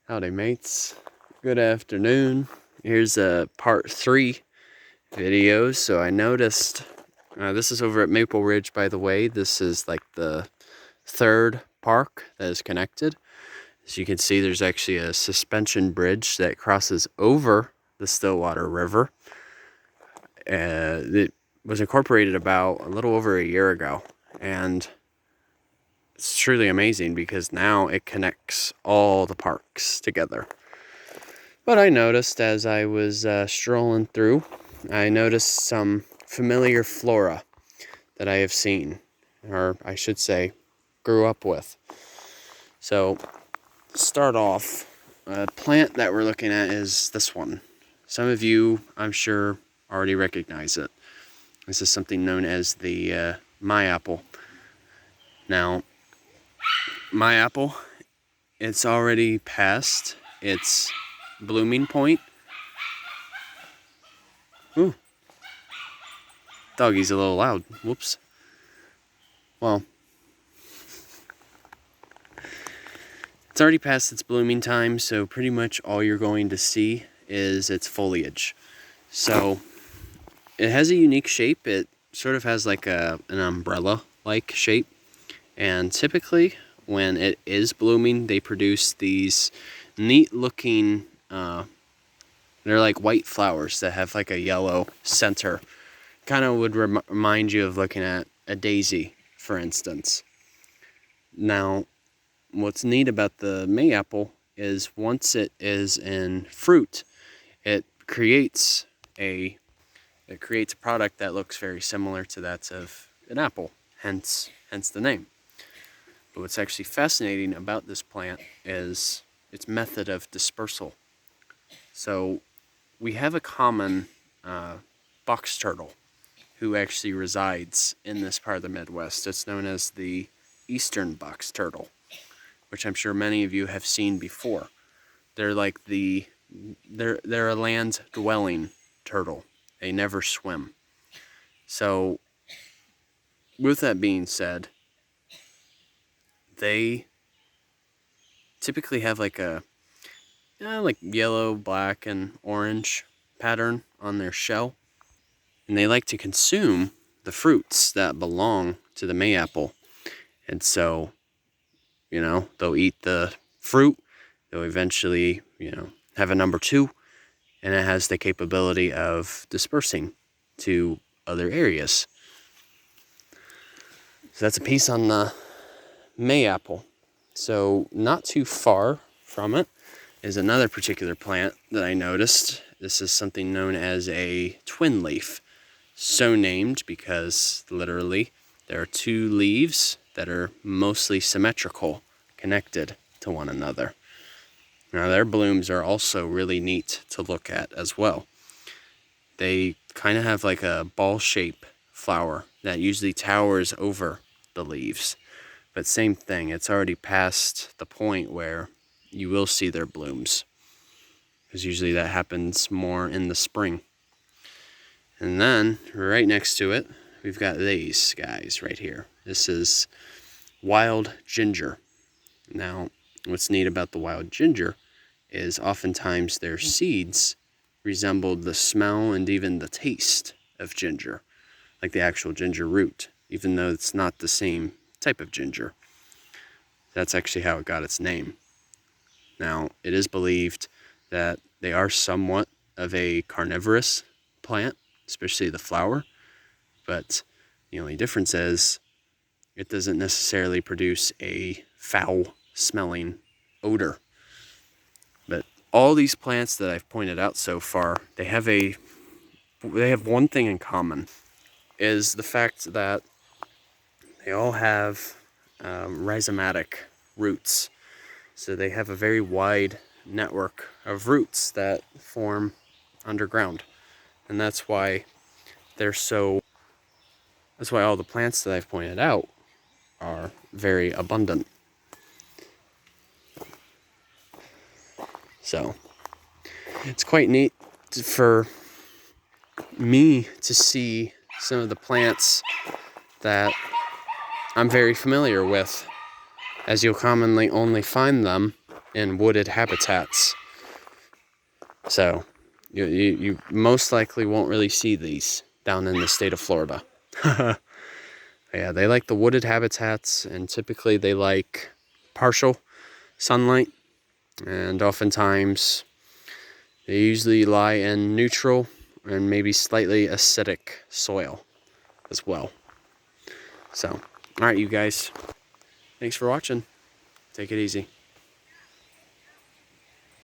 Howdy mates, good afternoon. Here's a part 3 video. So I noticed, this is over at Maple Ridge, by the way. This is like the third park that is connected. As you can see, there's actually a suspension bridge that crosses over the Stillwater River. It was incorporated about a little over a year ago, and it's truly amazing because now it connects all the parks together. But I noticed as I was strolling through, I noticed some familiar flora that I have seen, or I should say, grew up with. So, to start off, a plant that we're looking at is this one. Some of you, I'm sure, already recognize it. This is something known as the MayApple. Now, MayApple, it's already past its blooming point. Ooh. Doggy's a little loud. Whoops. Well, it's already past its blooming time, so pretty much all you're going to see is its foliage. So, it has a unique shape. It sort of has like an umbrella-like shape. And typically, when it is blooming, they produce these neat-looking, they're like white flowers that have like a yellow center. Kind of would remind you of looking at a daisy, for instance. Now, what's neat about the MayApple is once it is in fruit, it creates a product that looks very similar to that of an apple, hence the name. But what's actually fascinating about this plant is its method of dispersal. So we have a common box turtle who actually resides in this part of the Midwest. It's known as the eastern box turtle, which I'm sure many of you have seen before. They're like they're a land-dwelling turtle. They never swim. So, with that being said, they typically have like a like yellow, black, and orange pattern on their shell. And they like to consume the fruits that belong to the MayApple. And so, they'll eat the fruit. They'll eventually, have a number 2. And it has the capability of dispersing to other areas. So that's a piece on the MayApple. So not too far from it is another particular plant that I noticed. This is something known as a twin leaf. So named because literally there are 2 leaves that are mostly symmetrical, connected to one another. Now their blooms are also really neat to look at as well. They kind of have like a ball-shaped flower that usually towers over the leaves. But same thing, it's already past the point where you will see their blooms. Because usually that happens more in the spring. And then, right next to it, we've got these guys right here. This is wild ginger. Now, what's neat about the wild ginger is oftentimes their seeds resembled the smell and even the taste of ginger, like the actual ginger root, even though it's not the same type of ginger. That's actually how it got its name. Now, it is believed that they are somewhat of a carnivorous plant, especially the flower, but the only difference is it doesn't necessarily produce a foul-smelling odor. But all these plants that I've pointed out so far, they have one thing in common, is the fact that they all have rhizomatic roots. So they have a very wide network of roots that form underground. And that's why all the plants that I've pointed out are very abundant. So, it's quite neat for me to see some of the plants that I'm very familiar with, as you'll commonly only find them in wooded habitats. So you most likely won't really see these down in the state of Florida. Yeah, they like the wooded habitats, and typically they like partial sunlight, and oftentimes they usually lie in neutral and maybe slightly acidic soil as well. So, all right, you guys, thanks for watching. Take it easy.